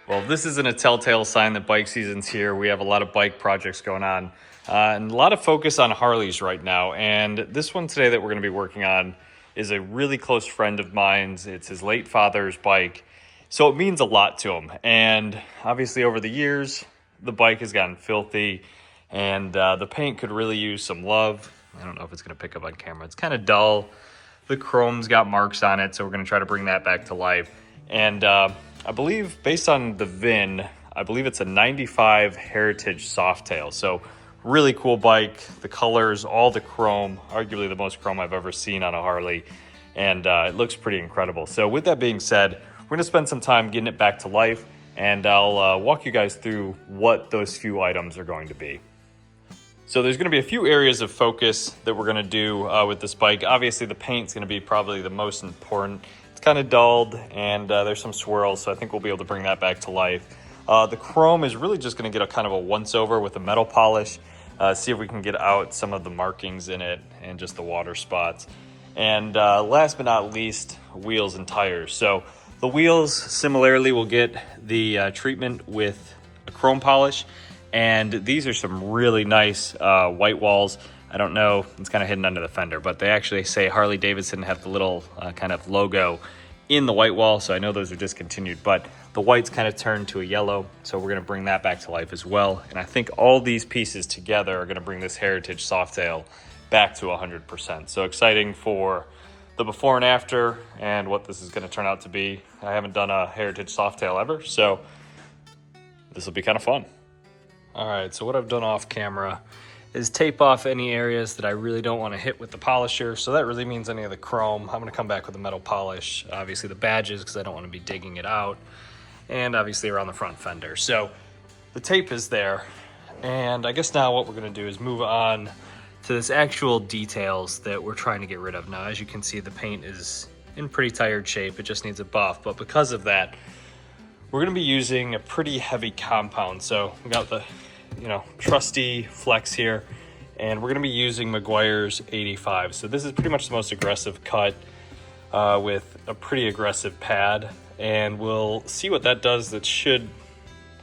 Well, this isn't a telltale sign that bike season's here. We have a lot of bike projects going on and a lot of focus on Harleys right now. And this one today that we're going to be working on is a really close friend of mine's. It's his late father's bike. So it means a lot to him. And obviously over the years, the bike has gotten filthy and the paint could really use some love. I don't know if it's going to pick up on camera. It's kind of dull. The chrome's got marks on it, so we're going to try to bring that back to life. And I believe, based on the VIN, I believe it's a 95 Heritage Softail. So really cool bike. The colors, all the chrome, arguably the most chrome I've ever seen on a Harley. And it looks pretty incredible. So with that being said, we're going to spend some time getting it back to life. And I'll walk you guys through what those few items are going to be. So there's going to be a few areas of focus that we're going to do with this bike. Obviously, the paint's going to be probably the most important. It's kind of dulled, and there's some swirls, so I think we'll be able to bring that back to life. The chrome is really just going to get a kind of a once-over with a metal polish, see if we can get out some of the markings in it and just the water spots. And last but not least, wheels and tires. So the wheels, similarly, will get the treatment with a chrome polish. And these are some really nice white walls. I don't know, it's kind of hidden under the fender, but they actually say Harley-Davidson have the little kind of logo in the white wall, so I know those are discontinued, but the white's kind of turned to a yellow, so we're going to bring that back to life as well. And I think all these pieces together are going to bring this Heritage Softail back to 100%. So exciting for the before and after and what this is going to turn out to be. I haven't done a Heritage Softail ever, so this will be kind of fun. All right, so what I've done off camera is tape off any areas that I really don't want to hit with the polisher. So that really means any of the chrome. I'm going to come back with a metal polish. Obviously the badges, because I don't want to be digging it out. And obviously around the front fender. So the tape is there. And I guess now what we're going to do is move on to this actual details that we're trying to get rid of. Now, as you can see, the paint is in pretty tired shape. It just needs a buff. But because of that, we're going to be using a pretty heavy compound. So we got the, trusty flex here, and we're going to be using Meguiar's 85. So this is pretty much the most aggressive cut with a pretty aggressive pad, and we'll see what that does. That should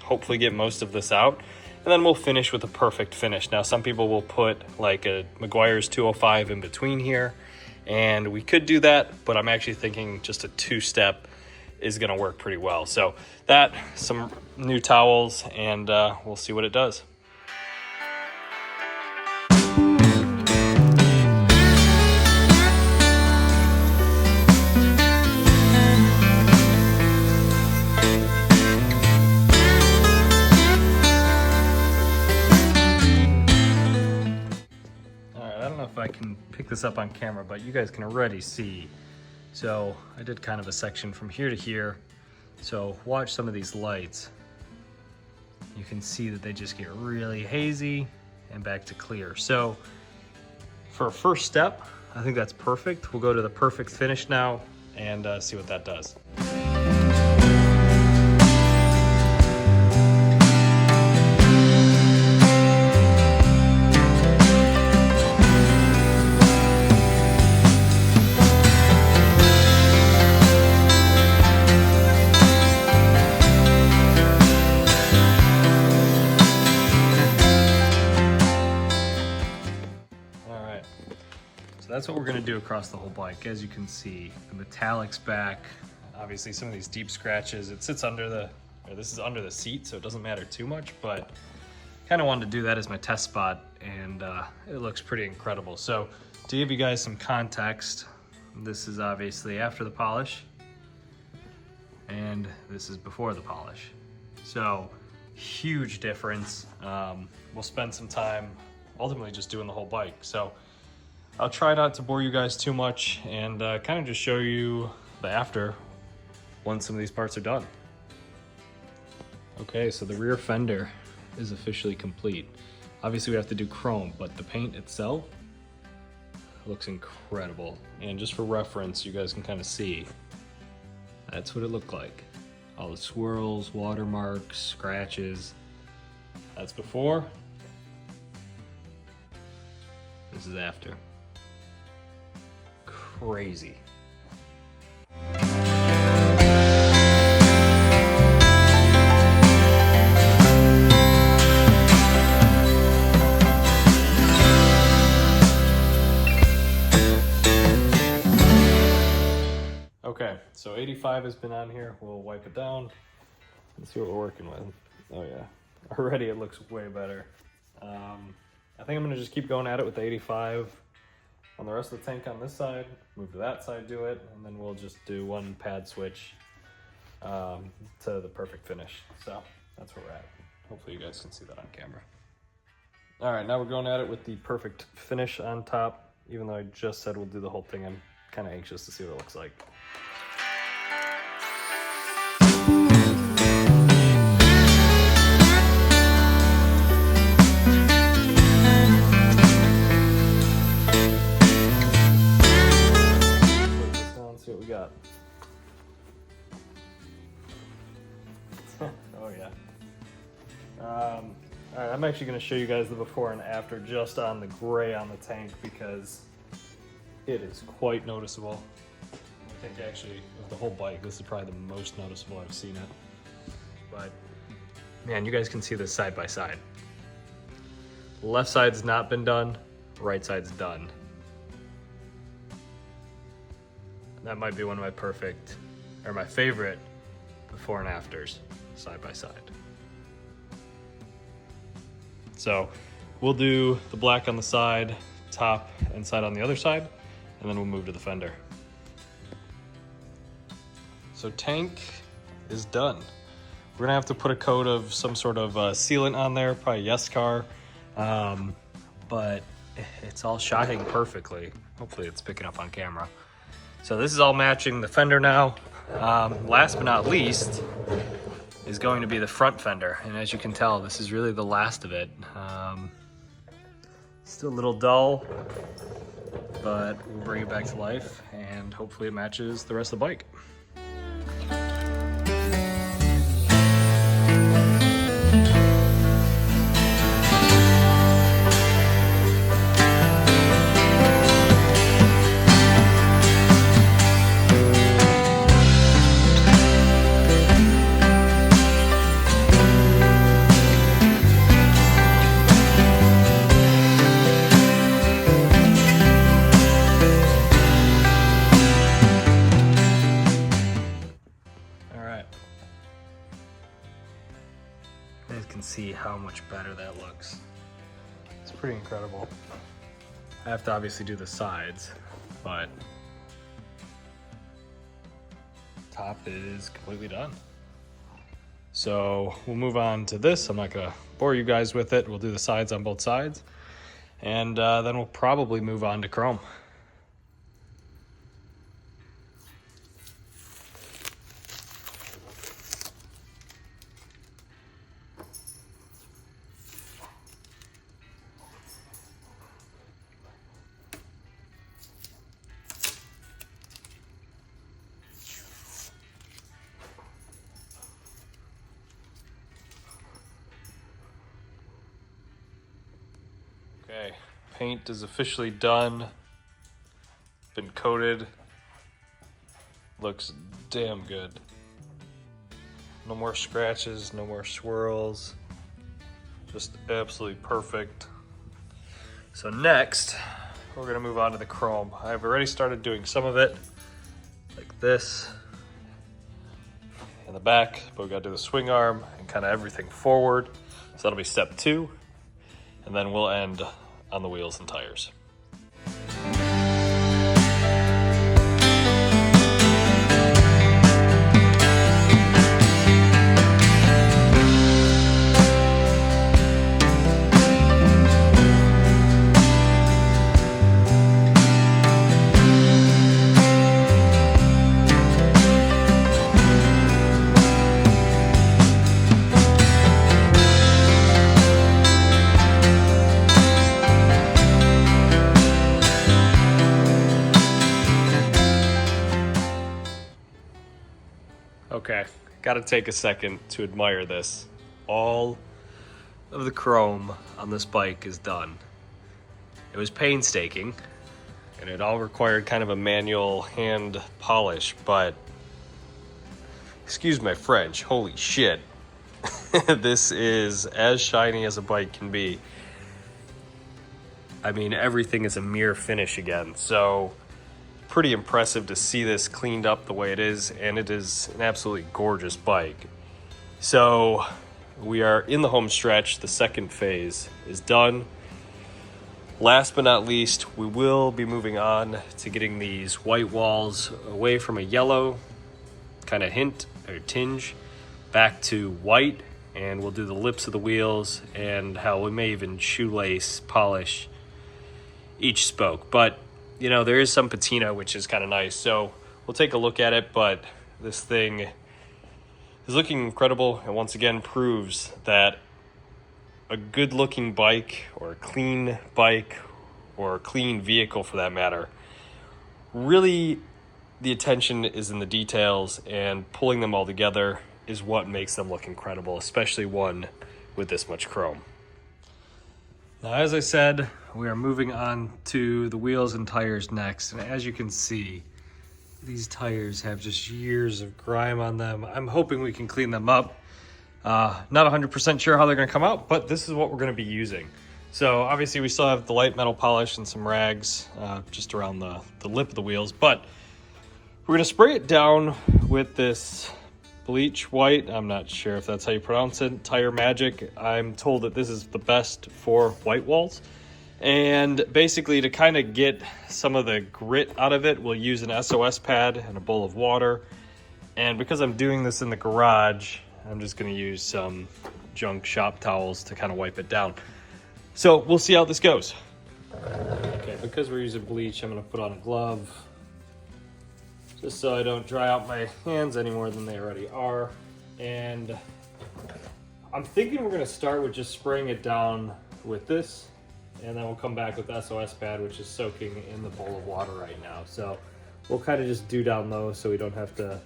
hopefully get most of this out, and then we'll finish with a perfect finish. Now, some people will put like a Meguiar's 205 in between here, and we could do that, but I'm actually thinking just a two-step is going to work pretty well. So that, some new towels, and we'll see what it does. All right, I don't know if I can pick this up on camera, but you guys can already see. So I did kind of a section from here to here. So watch some of these lights. You can see that they just get really hazy and back to clear. So for a first step, I think that's perfect. We'll go to the perfect finish now and see what that does. That's what we're going to do across the whole bike. As you can see, the metallic's back. Obviously, some of these deep scratches, it sits under this is under the seat, so it doesn't matter too much, but kind of wanted to do that as my test spot, and it looks pretty incredible. So to give you guys some context, this is obviously after the polish, and this is before the polish. So huge difference. We'll spend some time ultimately just doing the whole bike. So I'll try not to bore you guys too much and kind of just show you the after once some of these parts are done. Okay, so the rear fender is officially complete. Obviously we have to do chrome, but the paint itself looks incredible. And just for reference, you guys can kind of see, that's what it looked like. All the swirls, watermarks, scratches. That's before. This is after. Crazy. Okay, so 85 has been on here. We'll wipe it down and see what we're working with. Oh yeah, already it looks way better. I think I'm gonna just keep going at it with the 85 on the rest of the tank on this side, move to that side, do it, and then we'll just do one pad switch to the perfect finish. So that's where we're at. Hopefully you guys can see that on camera. All right, now we're going at it with the perfect finish on top. Even though I just said we'll do the whole thing, I'm kind of anxious to see what it looks like. Put this down, see what we got. Oh yeah. All right, I'm actually going to show you guys the before and after just on the gray on the tank because it is quite noticeable. I think actually of the whole bike, this is probably the most noticeable I've seen it. But man, you guys can see this side by side. Left side's not been done, right side's done. That might be one of my perfect, or my favorite before and afters, side by side. So we'll do the black on the side, top and side on the other side, and then we'll move to the fender. So tank is done. We're gonna have to put a coat of some sort of sealant on there, probably Yescar, but it's all shocking perfectly. Hopefully it's picking up on camera. So this is all matching the fender now. Last but not least is going to be the front fender. And as you can tell, this is really the last of it. Still a little dull, but we'll bring it back to life and hopefully it matches the rest of the bike. You guys can see how much better that looks. It's pretty incredible. I have to obviously do the sides, but top is completely done. So we'll move on to this. I'm not gonna bore you guys with it. We'll do the sides on both sides, and then we'll probably move on to chrome. Okay, paint is officially done, been coated, looks damn good. No more scratches, no more swirls, just absolutely perfect. So next, we're gonna move on to the chrome. I've already started doing some of it, like this, in the back, but we gotta do the swing arm and kind of everything forward. So that'll be step 2. And then we'll end on the wheels and tires. Okay, gotta take a second to admire this. All of the chrome on this bike is done. It was painstaking, and it all required kind of a manual hand polish, but excuse my French, holy shit. This is as shiny as a bike can be. I mean, everything is a mirror finish again, so pretty impressive to see this cleaned up the way it is, and it is an absolutely gorgeous bike. So we are in the home stretch. The second phase is done. Last but not least, we will be moving on to getting these white walls away from a yellow kind of hint or tinge back to white, and we'll do the lips of the wheels and how we may even shoelace polish each spoke. But you know, there is some patina, which is kind of nice, so we'll take a look at it. But this thing is looking incredible, and once again proves that a good looking bike, or a clean bike, or a clean vehicle for that matter, really the attention is in the details, and pulling them all together is what makes them look incredible, especially one with this much chrome. Now, as I said, we are moving on to the wheels and tires next, and as you can see, these tires have just years of grime on them. I'm hoping we can clean them up. Not 100% sure how they're going to come out, but this is what we're going to be using. So obviously we still have the light metal polish and some rags just around the lip of the wheels, but we're going to spray it down with this bleach white. I'm not sure if that's how you pronounce it. Tire Magic. I'm told that this is the best for white walls. And basically, to kind of get some of the grit out of it, we'll use an SOS pad and a bowl of water. And because I'm doing this in the garage, I'm just going to use some junk shop towels to kind of wipe it down. So we'll see how this goes. Okay, because we're using bleach, I'm going to put on a glove just so I don't dry out my hands any more than they already are. And I'm thinking we're going to start with just spraying it down with this, and then we'll come back with the SOS pad, which is soaking in the bowl of water right now. So we'll kind of just do down low so we don't have to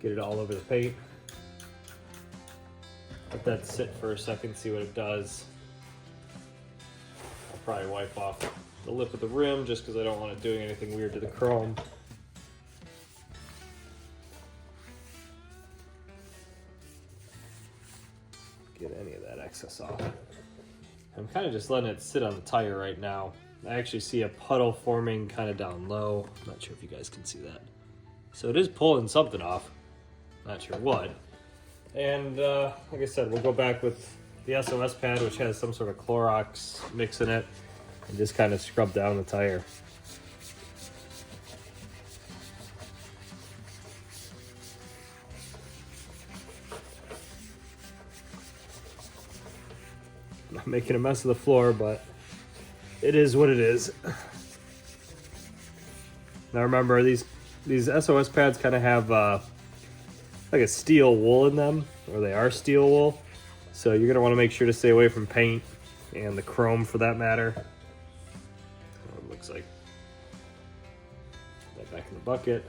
get it all over the paint. Let that sit for a second, see what it does. I'll probably wipe off the lip of the rim just because I don't want it doing anything weird to the chrome. Get any of that excess off. I'm kind of just letting it sit on the tire right now. I actually see a puddle forming kind of down low. I'm not sure if you guys can see that. So it is pulling something off. Not sure what. And like I said, we'll go back with the SOS pad, which has some sort of Clorox mix in it, and just kind of scrub down the tire. I'm making a mess of the floor, but it is what it is. Now remember, these SOS pads kind of have like a steel wool in them, or they are steel wool. So you're gonna want to make sure to stay away from paint and the chrome for that matter. What it looks like. Put that back in the bucket.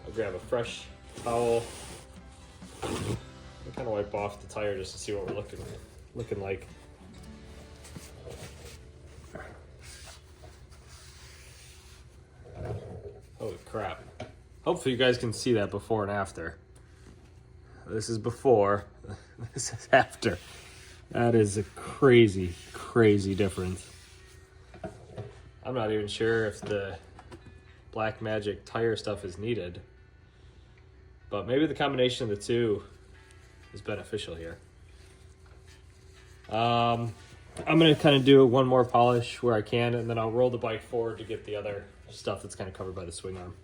I'll grab a fresh towel. I'll kind of wipe off the tire just to see what we're looking like. Holy crap. Hopefully you guys can see that before and after. This is before, this is after. That is a crazy, crazy difference. I'm not even sure if the Black Magic tire stuff is needed, but maybe the combination of the two is beneficial here. I'm gonna kind of do one more polish where I can, and then I'll roll the bike forward to get the other stuff that's kind of covered by the swing arm.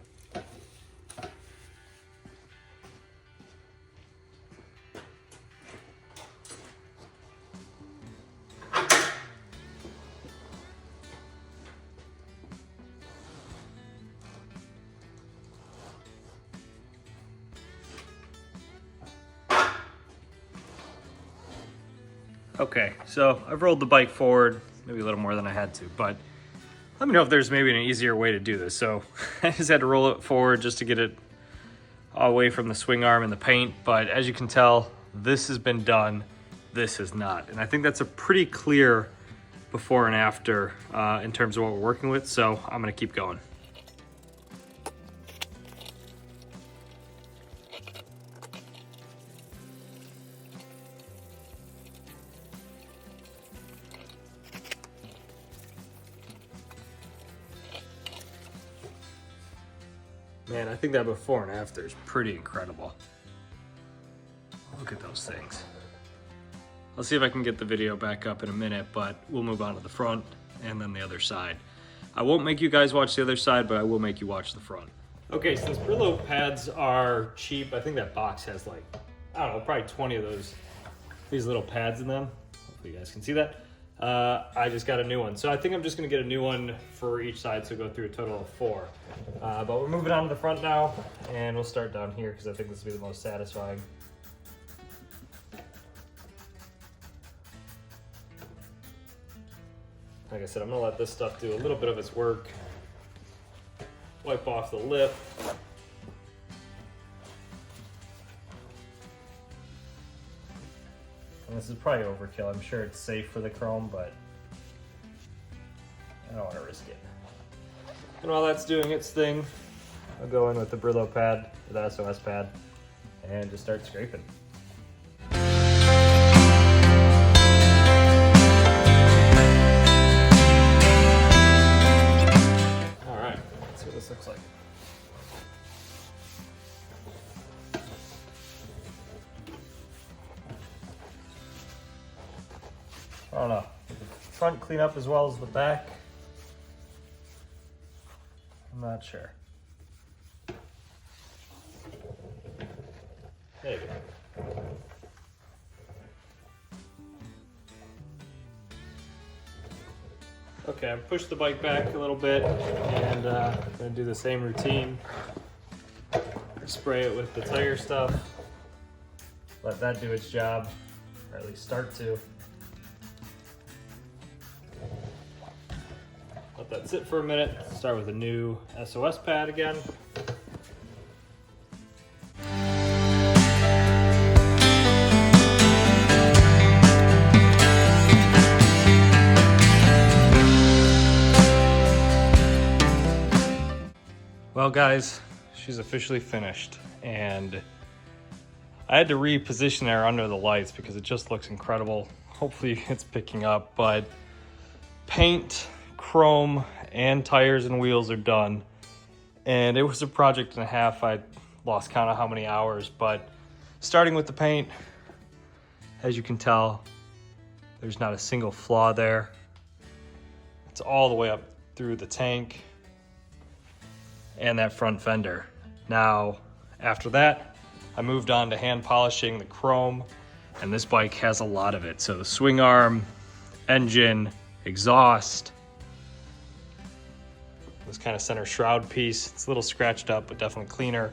Okay, so I've rolled the bike forward, maybe a little more than I had to, but let me know if there's maybe an easier way to do this. So I just had to roll it forward just to get it away from the swing arm and the paint, but as you can tell, this has been done, this is not. And I think that's a pretty clear before and after in terms of what we're working with, so I'm gonna keep going. Man, I think that before and after is pretty incredible. Look at those things. I'll see if I can get the video back up in a minute, but we'll move on to the front and then the other side. I won't make you guys watch the other side, but I will make you watch the front. Okay, since Brillo pads are cheap, I think that box has like, I don't know, probably 20 of these little pads in them. Hopefully you guys can see that. I just got a new one. So I think I'm just gonna get a new one for each side, so go through a total of 4. But we're moving on to the front now, and we'll start down here because I think this will be the most satisfying. Like I said, I'm gonna let this stuff do a little bit of its work. Wipe off the lip. And this is probably overkill. I'm sure it's safe for the chrome, but I don't want to risk it. And while that's doing its thing, I'll go in with the Brillo pad, the SOS pad, and just start scraping. This looks like. I don't know. Did the front clean up as well as the back? I'm not sure. There you go. Okay, I've pushed the bike back a little bit, and I'm gonna do the same routine. Spray it with the tire stuff. Let that do its job, or at least start to. Let that sit for a minute. Start with a new SOS pad again. Well guys, she's officially finished, and I had to reposition her under the lights because it just looks incredible. Hopefully it's picking up, but paint, chrome, and tires and wheels are done. And it was a project and a half. I lost count of how many hours, but starting with the paint, as you can tell, there's not a single flaw there. It's all the way up through the tank and that front fender. Now, after that, I moved on to hand polishing the chrome, and this bike has a lot of it. So the swing arm, engine, exhaust, this kind of center shroud piece, it's a little scratched up, but definitely cleaner.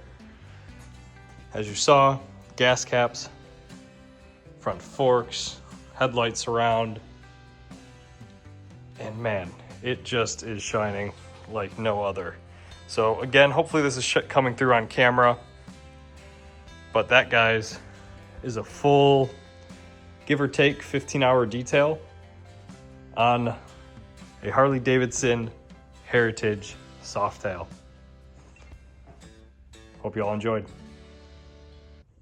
As you saw, gas caps, front forks, headlight surround, and man, it just is shining like no other. So again, hopefully this is coming through on camera, but that, guys, is a full, give or take, 15-hour detail on a Harley-Davidson Heritage Softail. Hope you all enjoyed.